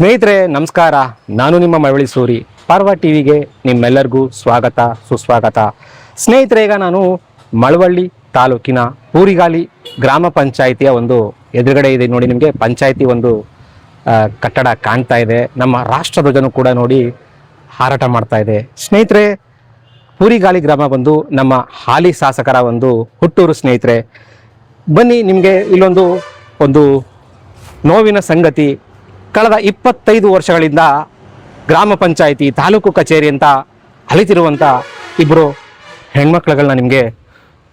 ಸ್ನೇಹಿತರೆ ನಮಸ್ಕಾರ. ನಾನು ನಿಮ್ಮ ಮಳವಳ್ಳಿ ಸೂರಿ. ಪರ್ವ ಟಿವಿಗೆ ನಿಮ್ಮೆಲ್ಲರಿಗೂ ಸ್ವಾಗತ ಸುಸ್ವಾಗತ. ಸ್ನೇಹಿತರೆ, ಈಗ ನಾನು ಮಳವಳ್ಳಿ ತಾಲೂಕಿನ ಪೂರಿಗಾಲಿ ಗ್ರಾಮ ಪಂಚಾಯಿತಿಯ ಒಂದು ಎದುರುಗಡೆ ಇದೆ ನೋಡಿ. ನಿಮಗೆ ಪಂಚಾಯಿತಿ ಒಂದು ಕಟ್ಟಡ ಕಾಣ್ತಾ ಇದೆ. ನಮ್ಮ ರಾಷ್ಟ್ರಧ್ವಜನು ಕೂಡ ನೋಡಿ ಹಾರಾಟ ಮಾಡ್ತಾ ಇದೆ. ಸ್ನೇಹಿತರೆ, ಪೂರಿಗಾಲಿ ಗ್ರಾಮ ಬಂದು ನಮ್ಮ ಹಾಲಿ ಶಾಸಕರ ಒಂದು ಹುಟ್ಟೂರು. ಸ್ನೇಹಿತರೆ ಬನ್ನಿ, ನಿಮಗೆ ಇಲ್ಲೊಂದು ನೋವಿನ ಸಂಗತಿ. ಕಳೆದ 25 ವರ್ಷಗಳಿಂದ ಗ್ರಾಮ ಪಂಚಾಯಿತಿ ತಾಲೂಕು ಕಚೇರಿ ಅಂತ ಅಲಿತಿರುವಂಥ ಇಬ್ಬರು ಹೆಣ್ಮಕ್ಳುಗಳನ್ನ ನಿಮಗೆ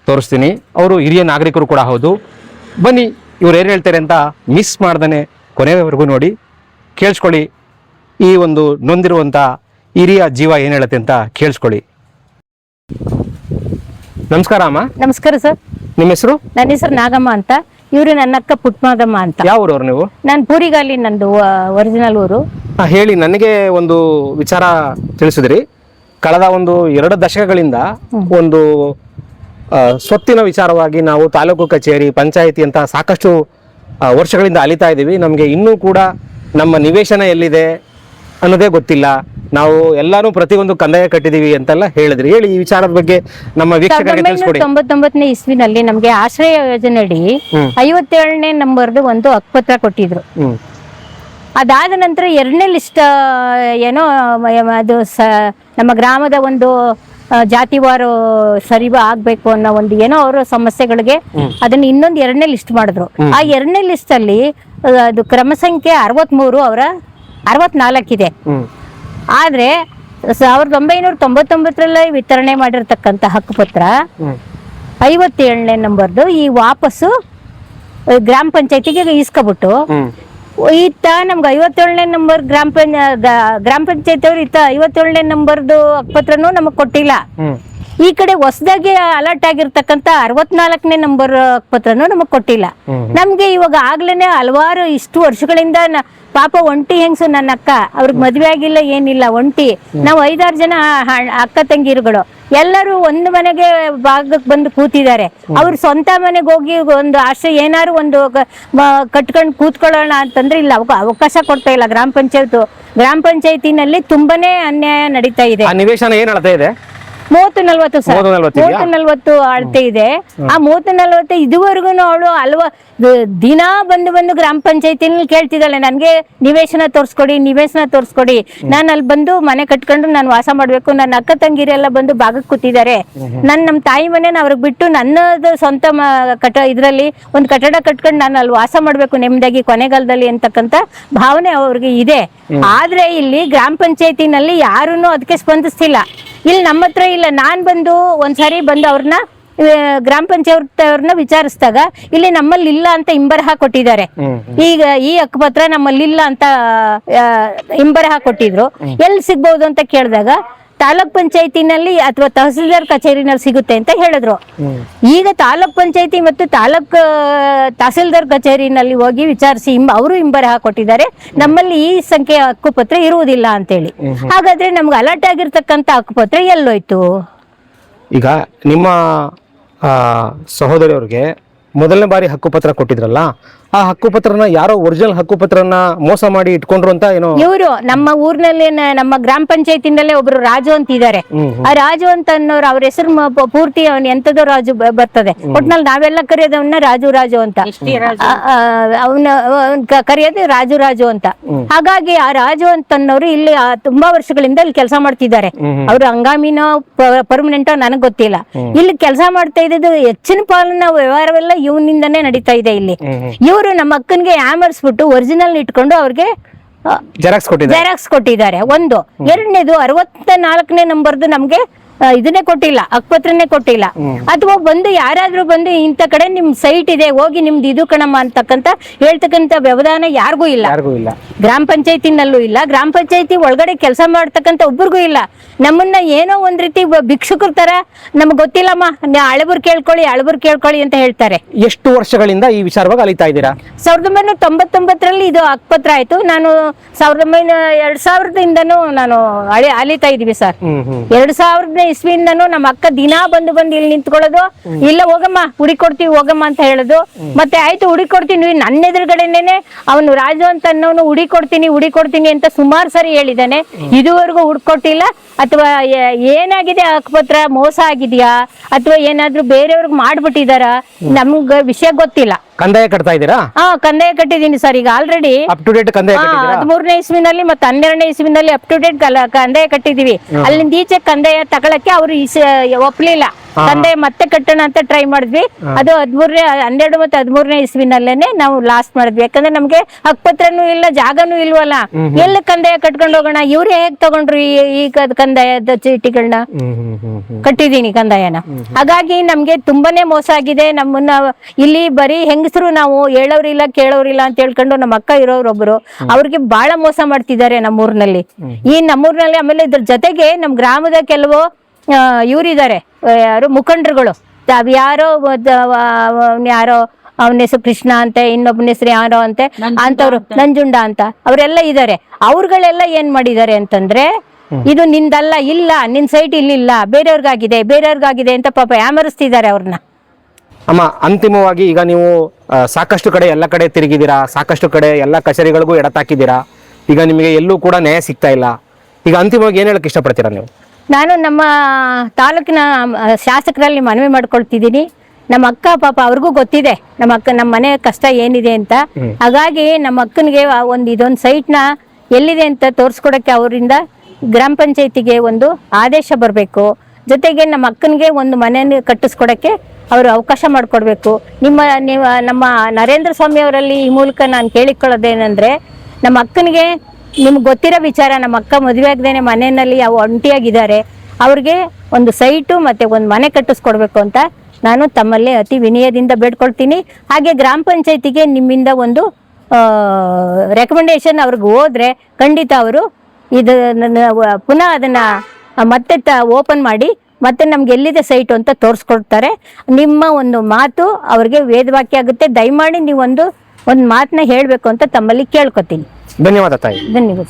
ತೋರಿಸ್ತೀನಿ. ಅವರು ಹಿರಿಯ ನಾಗರಿಕರು ಕೂಡ ಹೌದು. ಬನ್ನಿ, ಇವ್ರು ಏನು ಹೇಳ್ತಾರೆ ಅಂತ ಮಿಸ್ ಮಾಡ್ದೇ ಕೊನೆಯವರೆಗೂ ನೋಡಿ, ಕೇಳಿಸ್ಕೊಳ್ಳಿ. ಈ ಒಂದು ನೊಂದಿರುವಂಥ ಹಿರಿಯ ಜೀವ ಏನು ಹೇಳುತ್ತೆ ಅಂತ ಕೇಳಿಸ್ಕೊಳ್ಳಿ. ನಮಸ್ಕಾರ ಅಮ್ಮ. ನಮಸ್ಕಾರ ಸರ್. ನಿಮ್ಮ ಹೆಸರು? ನನ್ನ ಹೆಸರು ನಾಗಮ್ಮ ಅಂತ. ಇವ್ರು ನನ್ನ ಅಕ್ಕ ಪುಟ್ಮಾದಮ್ಮ ಅಂತ. ಯಾವ ಊರವ್ರು ನೀವು? ನಾನು ಪೂರಿಗಾಲಿ, ನಂದು ಒರಿಜಿನಲ್ ಊರು. ಹೇಳಿ, ನನಗೆ ಒಂದು ವಿಚಾರ ತಿಳಿಸಿದ್ರಿ. ಕಳೆದ 2 ದಶಕಗಳಿಂದ ಒಂದು ಸ್ವತ್ತಿನ ವಿಚಾರವಾಗಿ ನಾವು ತಾಲೂಕು ಕಚೇರಿ ಪಂಚಾಯಿತಿ ಅಂತ ಸಾಕಷ್ಟು ವರ್ಷಗಳಿಂದ ಅಲಿತಾ ಇದ್ದೀವಿ. ನಮಗೆ ಇನ್ನೂ ಕೂಡ ನಮ್ಮ ನಿವೇಶನ ಎಲ್ಲಿದೆ ಅನ್ನೋದೇ ಗೊತ್ತಿಲ್ಲ. ನಾವು ಎಲ್ಲಾನು ಪ್ರತಿಯೊಂದು ಕಂದಾಯ ಕಟ್ಟಿದೀವಿ ಅಂತೆಲ್ಲ ಹೇಳಿದ್ರಿ. ಹೇಳಿ, ಈ ವಿಚಾರದ ಬಗ್ಗೆ ನಮ್ಮ ವೀಕ್ಷಕರಿಗೆ ತಿಳಿಸ್ಕೊಡಿ. 1999ನೇ ಇಸ್ವಿನಲ್ಲಿ ನಮಗೆ ಆಶ್ರಯ ಯೋಜನೆ ಅಡಿ 57ನೇ ನಂಬರ್ದು ಒಂದು ಹಕ್ಕುಪತ್ರ ಕೊಟ್ಟಿದ್ರು. ಅದಾದ ನಂತರ 2ನೇ ಲಿಸ್ಟ್ ಏನೋ ಅದು ನಮ್ಮ ಗ್ರಾಮದ ಒಂದು ಜಾತಿವಾರು ಸರಿ ಆಗ್ಬೇಕು ಅನ್ನೋ ಒಂದು ಏನೋ ಅವರ ಸಮಸ್ಯೆಗಳಿಗೆ ಅದನ್ನ ಇನ್ನೊಂದು 2ನೇ ಲಿಸ್ಟ್ ಮಾಡಿದ್ರು. ಆ 2ನೇ ಲಿಸ್ಟ್ ಅಲ್ಲಿ ಅದು ಕ್ರಮ ಸಂಖ್ಯೆ 63 ಅವರ 64 ಇದೆ. ಆದ್ರೆ 1999ರಲ್ಲಿ ವಿತರಣೆ ಮಾಡಿರ್ತಕ್ಕಂಥ ಹಕ್ಕುಪತ್ರ 57ನೇ ನಂಬರ್ದು ಈ ವಾಪಸ್ಸು ಗ್ರಾಮ ಪಂಚಾಯತಿಗೆ ಇಸ್ಕೊಬಿಟ್ಟು ಈತ ನಮ್ಗೆ 57ನೇ ನಂಬರ್ ಗ್ರಾಮ ಪಂಚಾಯತಿ ಅವ್ರು ಈತ 57ನೇ ನಂಬರ್ದು ಹಕ್ಕುಪತ್ರನೂ ನಮಗ್ ಕೊಟ್ಟಿಲ್ಲ. ಈ ಕಡೆ ಹೊಸದಾಗಿ ಅಲರ್ಟ್ ಆಗಿರ್ತಕ್ಕಂಥ 64ನೇ ನಂಬರ್ ಪತ್ರನೂ ನಮಗ್ ಕೊಟ್ಟಿಲ್ಲ. ನಮ್ಗೆ ಇವಾಗ ಆಗ್ಲೇನೆ ಹಲವಾರು ಇಷ್ಟು ವರ್ಷಗಳಿಂದ ಪಾಪ ಒಂಟಿ ಹೆಂಗ್ಸು ನನ್ನ ಅಕ್ಕ, ಅವ್ರಿಗೆ ಮದ್ವೆ ಆಗಿಲ್ಲ ಏನಿಲ್ಲ, ಒಂಟಿ. ನಾವು 5-6 ಜನ ಅಕ್ಕ ತಂಗಿರುಗಳು ಎಲ್ಲರೂ ಒಂದು ಮನೆಗೆ ಭಾಗಕ್ಕೆ ಬಂದು ಕೂತಿದ್ದಾರೆ. ಅವ್ರ ಸ್ವಂತ ಮನೆಗೆ ಹೋಗಿ ಒಂದು ಆಶ್ರಯ ಏನಾರು ಒಂದು ಕಟ್ಕೊಂಡು ಕೂತ್ಕೊಳ್ಳೋಣ ಅಂತಂದ್ರೆ ಇಲ್ಲ, ಅವಕಾಶ ಕೊಡ್ತಾ ಇಲ್ಲ ಗ್ರಾಮ ಪಂಚಾಯತಿನಲ್ಲಿ ತುಂಬಾನೇ ಅನ್ಯಾಯ ನಡೀತಾ ಇದೆ. ನಿವೇಶನ ಏನ್ ಅಳತೆ ಇದೆ? 30-40 ಸರ್. 30-40 ಅಳತೆ ಇದೆ. ಆ 30-40 ಇದುವರೆಗೂ ಅವಳು ದಿನ ಬಂದು ಗ್ರಾಮ ಪಂಚಾಯತಿನಲ್ಲಿ ಕೇಳ್ತಿದ್ದಾಳೆ, ನನ್ಗೆ ನಿವೇಶನ ತೋರ್ಸ್ಕೊಡಿ, ನಾನು ಅಲ್ಲಿ ಬಂದು ಮನೆ ಕಟ್ಕೊಂಡು ನಾನು ವಾಸ ಮಾಡ್ಬೇಕು. ನನ್ನ ಅಕ್ಕ ತಂಗಿರೆಲ್ಲ ಬಂದು ಭಾಗಕ್ಕೆ ಕೂತಿದ್ದಾರೆ. ನಮ್ಮ ತಾಯಿ ಮನೇನ ಅವ್ರಿಗೆ ಬಿಟ್ಟು ನನ್ನದು ಸ್ವಂತ ಇದ್ರಲ್ಲಿ ಒಂದು ಕಟ್ಟಡ ಕಟ್ಕೊಂಡು ನಾನು ಅಲ್ಲಿ ವಾಸ ಮಾಡ್ಬೇಕು ನೆಮ್ಮದಿಯಾಗಿ ಕೊನೆಗಾಲದಲ್ಲಿ ಅಂತಕ್ಕಂಥ ಭಾವನೆ ಅವ್ರಿಗೆ ಇದೆ. ಆದ್ರೆ ಇಲ್ಲಿ ಗ್ರಾಮ ಪಂಚಾಯತಿನಲ್ಲಿ ಯಾರೂನು ಅದಕ್ಕೆ ಸ್ಪಂದಿಸ್ತಿಲ್ಲ. ಇಲ್ಲಿ ನಮ್ಮ ಹತ್ರ ಇಲ್ಲ. ನಾನ್ ಬಂದು ಒಂದ್ಸಾರಿ ಬಂದು ಅವ್ರನ್ನ ಗ್ರಾಮ ಪಂಚಾಯತ್ ಅವ್ರನ್ನ ವಿಚಾರಿಸಿದಾಗ ಇಲ್ಲಿ ನಮ್ಮಲ್ಲಿ ಇಲ್ಲ ಅಂತ ಹಿಂಬರಹ ಕೊಟ್ಟಿದ್ದಾರೆ. ಈಗ ಈ ಹಕ್ಕುಪತ್ರ ನಮ್ಮಲ್ಲಿ ಇಲ್ಲ ಅಂತ ಹಿಂಬರಹ ಕೊಟ್ಟಿದ್ರು. ಎಲ್ಲಿ ಸಿಗ್ಬಹುದು ಅಂತ ಕೇಳಿದಾಗ ತಾಲೂಕ್ ಪಂಚಾಯತಿನಲ್ಲಿ ಅಥವಾ ತಹಸೀಲ್ದಾರ್ ಕಚೇರಿನಲ್ಲಿ ಸಿಗುತ್ತೆ ಅಂತ ಹೇಳಿದ್ರು. ಈಗ ತಾಲೂಕ್ ಪಂಚಾಯತಿ ಮತ್ತು ತಹಸೀಲ್ದಾರ್ ಕಚೇರಿನಲ್ಲಿ ಹೋಗಿ ವಿಚಾರಿಸಿ ಅವರು ಹಿಂಬರಹ ಕೊಟ್ಟಿದ್ದಾರೆ, ನಮ್ಮಲ್ಲಿ ಈ ಸಂಖ್ಯೆಯ ಹಕ್ಕುಪತ್ರ ಇರುವುದಿಲ್ಲ ಅಂತೇಳಿ. ಹಾಗಾದ್ರೆ ನಮ್ಗೆ ಅಲರ್ಟ್ ಆಗಿರ್ತಕ್ಕಂಥ ಹಕ್ಕುಪತ್ರ ಎಲ್ಲೋಯ್ತು? ಈಗ ನಿಮ್ಮ ಸಹೋದರಿಯವ್ರಿಗೆ ಮೊದಲನೇ ಬಾರಿ ಹಕ್ಕುಪತ್ರ ಕೊಟ್ಟಿದ್ರಲ್ಲ, ಆ ಹಕ್ಕುಪತ್ರನ ಯಾರೋ ಒರಿಜಿನಲ್ ಹಕ್ಕುಪತ್ರನ ಮೋಸ ಮಾಡಿ ಇಟ್ಕೊಂಡ್ರು ಅಂತ ಏನೋ. ಇವರು ನಮ್ಮ ಊರಿನಲ್ಲಿ ನಮ್ಮ ಗ್ರಾಮ ಪಂಚಾಯತಿನಲ್ಲೇ ಒಬ್ರು ರಾಜು ಅಂತ ಇದ್ದಾರೆ. ಆ ರಾಜು ಅಂತ ಅನ್ನೋರು, ಅವ್ರ ಹೆಸರು ಪೂರ್ತಿ ಎಂತದೋ ರಾಜು ಬರ್ತದೆ. ಒಟ್ನಲ್ಲಿ ನಾವೆಲ್ಲ ಕರೆಯೋದವನ್ನ ರಾಜು ಅಂತ, ಅವನ ಕರೆಯೋದು ರಾಜು ಅಂತ. ಹಾಗಾಗಿ ಆ ರಾಜು ಅಂತ ಅನ್ನೋರು ಇಲ್ಲಿ ತುಂಬಾ ವರ್ಷಗಳಿಂದ ಇಲ್ಲಿ ಕೆಲಸ ಮಾಡ್ತಿದ್ದಾರೆ. ಅವ್ರು ಹಂಗಾಮಿನೋ ಪರ್ಮನೆಂಟೋ ನನಗ್ ಗೊತ್ತಿಲ್ಲ. ಇಲ್ಲಿ ಕೆಲಸ ಮಾಡ್ತಾ ಇದ್ದು ಹೆಚ್ಚಿನ ಪಾಲನ ವ್ಯವಹಾರವೆಲ್ಲ ಇವನಿಂದನೇ ನಡೀತಾ ಇದೆ. ಇಲ್ಲಿ ಇವರು ನಮ್ಮ ಅಕ್ಕನ್ಗೆ ಯಾಮರ್ಸ್ಬಿಟ್ಟು ಒರಿಜಿನಲ್ ಇಟ್ಕೊಂಡು ಅವ್ರಿಗೆ ಜೆರಾಕ್ಸ್ ಕೊಟ್ಟಿದ್ದಾರೆ. ಒಂದು. ಎರಡನೇದು 64ನೇ ನಂಬರ್ದು ನಮ್ಗೆ ಇದನ್ನೇ ಕೊಟ್ಟಿಲ್ಲ, ಹಕ್ಕುಪತ್ರನೇ ಕೊಟ್ಟಿಲ್ಲ. ಅಥವಾ ಬಂದು ಯಾರಾದ್ರೂ ಬಂದು ಇಂಥ ಕಡೆ ನಿಮ್ ಸೈಟ್ ಇದೆ ಹೋಗಿ ನಿಮ್ದು ಇದು ಕಣಮ್ಮ ಅಂತಕ್ಕಂತ ಹೇಳ್ತಕ್ಕಂಥ ವ್ಯವಧಾನ ಯಾರಿಗೂ ಇಲ್ಲ. ಗ್ರಾಮ ಪಂಚಾಯತಿನಲ್ಲೂ ಇಲ್ಲ, ಗ್ರಾಮ ಪಂಚಾಯತಿ ಒಳಗಡೆ ಕೆಲಸ ಮಾಡ್ತಕ್ಕಂಥ ಒಬ್ರಿಗೂ ಇಲ್ಲ. ನಮ್ಮನ್ನ ಏನೋ ಒಂದ್ ರೀತಿ ಭಿಕ್ಷುಕರ ತರ ನಮ್ಗೆ ಗೊತ್ತಿಲ್ಲಮ್ಮ, ಹಳಬರು ಕೇಳ್ಕೊಳ್ಳಿ ಅಂತ ಹೇಳ್ತಾರೆ. ಎಷ್ಟು ವರ್ಷಗಳಿಂದ ಈ ವಿಚಾರವಾಗಿ ಅಲಿತಾ ಇದ್ದೀರಾ? 1999ರಲ್ಲಿ ಇದು ಹಕ್ಕುಪತ್ರ ಆಯ್ತು. ನಾನು 2000ಇಂದನೂ ನಾನು ಅಲಿತಾ ಇದೀವಿ ಸರ್. 2000ನೇ ಇಸ್ವಿಯಿಂದನೂ ನಮ್ಮ ಅಕ್ಕ ದಿನಾ ಬಂದು ಇಲ್ಲಿ ನಿಂತ್ಕೊಳ್ಳೋದು, ಇಲ್ಲ ಹೋಗಮ್ಮ ಹುಡಿಕೊಡ್ತೀವಿ ಹೋಗಮ್ಮ ಅಂತ ಹೇಳೋದು. ಮತ್ತೆ ಆಯ್ತು ಹುಡಿಕೊಡ್ತೀನಿ, ನನ್ನ ಎದುರುಗಡೆನೆ ಅವನು ರಾಜು ಅಂತ ಅನ್ನೋನು ಹುಡಿಕೊಡ್ತೀನಿ ಅಂತ ಸುಮಾರು ಸರಿ ಹೇಳಿದ್ದಾನೆ. ಇದುವರೆಗೂ ಹುಡ್ಕೊಟ್ಟಿಲ್ಲ. ಅಥವಾ ಏನಾಗಿದೆ ಅಕ್ಕಪತ್ರ, ಮೋಸ ಆಗಿದ್ಯಾ ಅಥವಾ ಏನಾದ್ರೂ ಬೇರೆಯವ್ರಿಗೆ ಮಾಡ್ಬಿಟ್ಟಿದಾರ, ನಮ್ಗ ವಿಷಯ ಗೊತ್ತಿಲ್ಲ. ಕಂದಾಯ ಕಟ್ತಾ ಇದ್ದೀರಾ? ಕಂದಾಯ ಕಟ್ಟಿದೀನಿ ಸರ್. ಈಗ ಆಲ್ರೆಡಿ ಅಪ್ ಟು ಡೇಟ್ ಕಂದಾಯ 13ನೇ ಇಸ್ವಿನಲ್ಲಿ ಮತ್ತೆ 12ನೇ ಇಸ್ವಿನಲ್ಲಿ ಅಪ್ ಟು ಡೇಟ್ ಕಂದಾಯ ಕಟ್ಟಿದೀವಿ. ಅಲ್ಲಿಂದ ಈಚೆ ಕಂದಾಯ ತಗೊಳಕ್ಕೆ ಅವ್ರು ಒಪ್ಲಿಲ್ಲ. ಕಂದಾಯ ಮತ್ತೆ ಕಟ್ಟೋಣ ಅಂತ ಟ್ರೈ ಮಾಡಿದ್ವಿ. ಅದು 12 ಮತ್ತೆ 13ನೇ ಇಸ್ವಿನಲ್ಲೇನೆ ನಾವು ಲಾಸ್ಟ್ ಮಾಡಿದ್ವಿ. ಯಾಕಂದ್ರೆ ನಮ್ಗೆ ಹಕ್ಕುಪತ್ರನೂ ಇಲ್ಲ, ಜಾಗನೂ ಇಲ್ವಲ್ಲ, ಎಲ್ಲಿ ಕಂದಾಯ ಕಟ್ಕೊಂಡು ಹೋಗೋಣ. ಇವ್ರು ಹೇಗ್ ತಗೊಂಡ್ರು ಈ ಕಂದಾಯದ ಚೀಟಿಗಳನ್ನ? ಕಟ್ಟಿದೀನಿ ಕಂದಾಯನ. ಹಾಗಾಗಿ ನಮ್ಗೆ ತುಂಬಾನೇ ಮೋಸ ಆಗಿದೆ. ನಮ್ಮನ್ನ ಇಲ್ಲಿ ಬರೀ ಹೆಂಗಸರು ನಾವು ಹೇಳೋರಿಲ್ಲ ಕೇಳೋರಿಲ್ಲ ಅಂತ ಹೇಳ್ಕೊಂಡು ನಮ್ಮ ಅಕ್ಕ ಇರೋರೊಬ್ರು, ಅವ್ರಿಗೆ ಬಹಳ ಮೋಸ ಮಾಡ್ತಿದ್ದಾರೆ ನಮ್ಮೂರ್ನಲ್ಲಿ. ನಮ್ಮೂರ್ನಲ್ಲಿ ಆಮೇಲೆ ಇದ್ರ ಜೊತೆಗೆ ನಮ್ ಗ್ರಾಮದ ಕೆಲವು ಇವರಿದ್ದಾರೆ, ಯಾರು ಮುಖಂಡರುಗಳು. ಯಾರೋ ಅವನ ಹೆಸರು ಕೃಷ್ಣ ಅಂತೆ, ಇನ್ನೊಬ್ಬನ ಹೆಸರು ಯಾರೋ ಅಂತೆ, ಅಂತವ್ರು ನಂಜುಂಡ ಅಂತ ಅವರೆಲ್ಲ ಇದ್ದಾರೆ. ಅವ್ರುಗಳೆಲ್ಲ ಏನ್ ಮಾಡಿದ್ದಾರೆ ಅಂತಂದ್ರೆ, ಇದು ನಿಂದಲ್ಲ, ಇಲ್ಲ ನಿನ್ ಸೈಟ್ ಇಲ್ಲಿಲ್ಲ, ಬೇರೆಯವ್ರಿಗಾಗಿದೆ ಅಂತ ಪಾಪ ಯಾಮರಿಸ್ತಿದ್ದಾರೆ ಅವ್ರನ್ನ. ಅಮ್ಮ, ಅಂತಿಮವಾಗಿ ಈಗ ನೀವು ಸಾಕಷ್ಟು ಕಡೆ ಎಲ್ಲ ಕಡೆ ತಿರುಗಿದ್ದೀರಾ, ಸಾಕಷ್ಟು ಕಡೆ ಎಲ್ಲ ಕಚೇರಿಗಳಿಗೂ ಎಡತಾಕಿದ್ದೀರಾ. ಈಗ ನಿಮಗೆ ಎಲ್ಲೂ ಕೂಡ ನ್ಯಾಯ ಸಿಗ್ತಾ ಇಲ್ಲ. ಈಗ ಅಂತಿಮವಾಗಿ ಏನ್ ಹೇಳಕ್ ಇಷ್ಟಪಡ್ತೀರಾ ನೀವು? ನಾನು ನಮ್ಮ ತಾಲೂಕಿನ ಶಾಸಕರಲ್ಲಿ ಮನವಿ ಮಾಡ್ಕೊಳ್ತಿದ್ದೀನಿ. ನಮ್ಮ ಅಕ್ಕ ಪಾಪ ಅವ್ರಿಗೂ ಗೊತ್ತಿದೆ ನಮ್ಮ ಮನೆ ಕಷ್ಟ ಏನಿದೆ ಅಂತ. ಹಾಗಾಗಿ ನಮ್ಮ ಅಕ್ಕನಿಗೆ ಇದೊಂದು ಸೈಟ್ನ ಎಲ್ಲಿದೆ ಅಂತ ತೋರಿಸ್ಕೊಡಕ್ಕೆ ಅವರಿಂದ ಗ್ರಾಮ ಪಂಚಾಯತಿಗೆ ಒಂದು ಆದೇಶ ಬರಬೇಕು. ಜೊತೆಗೆ ನಮ್ಮ ಅಕ್ಕನಿಗೆ ಒಂದು ಮನೆಯನ್ನು ಕಟ್ಟಿಸ್ಕೊಡಕ್ಕೆ ಅವರು ಅವಕಾಶ ಮಾಡಿಕೊಡ್ಬೇಕು. ನಮ್ಮ ನರೇಂದ್ರ ಸ್ವಾಮಿ ಅವರಲ್ಲಿ ಈ ಮೂಲಕ ನಾನು ಕೇಳಿಕೊಳ್ಳೋದೇನೆಂದ್ರೆ, ನಮ್ಮ ಅಕ್ಕನಿಗೆ ನಿಮ್ಗೆ ಗೊತ್ತಿರೋ ವಿಚಾರ, ನಮ್ಮ ಅಕ್ಕ ಮದುವೆ ಆಗದೇನೆ ಮನೆಯಲ್ಲಿ ಒಂಟಿಯಾಗಿದ್ದಾರೆ. ಅವ್ರಿಗೆ ಒಂದು ಸೈಟು ಮತ್ತೆ ಒಂದು ಮನೆ ಕಟ್ಟಿಸ್ಕೊಡ್ಬೇಕು ಅಂತ ನಾನು ತಮ್ಮಲ್ಲಿ ಅತಿ ವಿನಯದಿಂದ ಬೇಡ್ಕೊಳ್ತೀನಿ. ಹಾಗೆ ಗ್ರಾಮ ಪಂಚಾಯತಿಗೆ ನಿಮ್ಮಿಂದ ಒಂದು ರೆಕಮೆಂಡೇಶನ್ ಅವ್ರಿಗೆ ಹೋದ್ರೆ ಖಂಡಿತ ಅವರು ಪುನಃ ಅದನ್ನ ಮತ್ತೆ ಓಪನ್ ಮಾಡಿ ಮತ್ತೆ ನಮ್ಗೆ ಎಲ್ಲಿದೆ ಸೈಟು ಅಂತ ತೋರಿಸ್ಕೊಡ್ತಾರೆ. ನಿಮ್ಮ ಒಂದು ಮಾತು ಅವ್ರಿಗೆ ವೇದವಾಕ್ಯ ಆಗುತ್ತೆ. ದಯಮಾಡಿ ನೀವು ಒಂದು ಮಾತನ್ನ ಹೇಳಬೇಕು ಅಂತ ತಮ್ಮಲ್ಲಿ ಕೇಳ್ಕೊತೀನಿ. ಧನ್ಯವಾದ ತಾಯಿ. ಧನ್ಯವಾದ.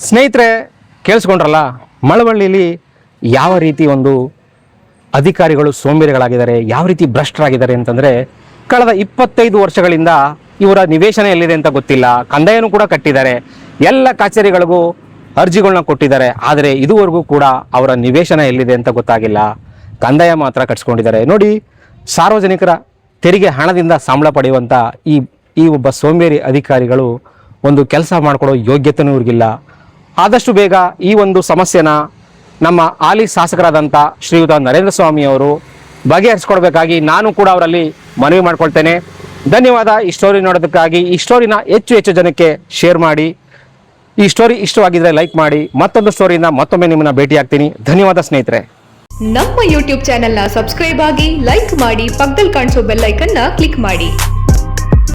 ಸ್ನೇಹಿತರೆ, ಕೇಳಿಸ್ಕೊಂಡ್ರಲ್ಲ, ಮಳವಳ್ಳಿಲಿ ಯಾವ ರೀತಿ ಒಂದು ಅಧಿಕಾರಿಗಳು ಸೋಂಬೇರಿಗಳಾಗಿದ್ದಾರೆ, ಯಾವ ರೀತಿ ಭ್ರಷ್ಟರಾಗಿದ್ದಾರೆ ಅಂತಂದ್ರೆ, ಕಳೆದ 25 ವರ್ಷಗಳಿಂದ ಇವರ ನಿವೇಶನ ಎಲ್ಲಿದೆ ಅಂತ ಗೊತ್ತಿಲ್ಲ. ಕಂದಾಯನೂ ಕೂಡ ಕಟ್ಟಿದ್ದಾರೆ, ಎಲ್ಲ ಕಚೇರಿಗಳಿಗೂ ಅರ್ಜಿಗಳನ್ನ ಕೊಟ್ಟಿದ್ದಾರೆ. ಆದರೆ ಇದುವರೆಗೂ ಕೂಡ ಅವರ ನಿವೇಶನ ಎಲ್ಲಿದೆ ಅಂತ ಗೊತ್ತಾಗಿಲ್ಲ. ಕಂದಾಯ ಮಾತ್ರ ಕಟ್ಸ್ಕೊಂಡಿದ್ದಾರೆ. ನೋಡಿ, ಸಾರ್ವಜನಿಕರ ತೆರಿಗೆ ಹಣದಿಂದ ಸಂಬಳ ಪಡೆಯುವಂಥ ಈ ಒಬ್ಬ ಸೋಂಬೇರಿ ಅಧಿಕಾರಿಗಳು ಒಂದು ಕೆಲಸ ಮಾಡಿಕೊಡೋ ಯೋಗ್ಯತೆಯೂ ಇವ್ರಿಗಿಲ್ಲ. ಆದಷ್ಟು ಬೇಗ ಈ ಒಂದು ಸಮಸ್ಯೆನ ನಮ್ಮ ಹಾಲಿ ಶಾಸಕರಾದಂಥ ಶ್ರೀಯುತ ನರೇಂದ್ರ ಸ್ವಾಮಿ ಅವರು ಬಗೆಹರಿಸ್ಕೊಡ್ಬೇಕಾಗಿ ನಾನು ಕೂಡ ಅವರಲ್ಲಿ ಮನವಿ ಮಾಡ್ಕೊಳ್ತೇನೆ. ಧನ್ಯವಾದ ಈ ಸ್ಟೋರಿ ನೋಡೋದಕ್ಕಾಗಿ. ಈ ಸ್ಟೋರಿನ ಹೆಚ್ಚು ಜನಕ್ಕೆ ಶೇರ್ ಮಾಡಿ. ಈ ಸ್ಟೋರಿ ಇಷ್ಟವಾಗಿದ್ರೆ ಲೈಕ್ ಮಾಡಿ. ಮತ್ತೊಂದು ಸ್ಟೋರಿಯಿಂದ ಮತ್ತೊಮ್ಮೆ ನಿಮ್ಮನ್ನ ಭೇಟಿ ಆಗ್ತೀನಿ. ಧನ್ಯವಾದ ಸ್ನೇಹಿತರೆ. ನಮ್ಮ ಯೂಟ್ಯೂಬ್ ಚಾನೆಲ್ನ ಸಬ್ಸ್ಕ್ರೈಬ್ ಆಗಿ, ಲೈಕ್ ಮಾಡಿ, ಪಕ್ಕದಲ್ಲಿ ಕಾಣಿಸೋ ಬೆಲ್ ಐಕನ್ನ ಕ್ಲಿಕ್ ಮಾಡಿ.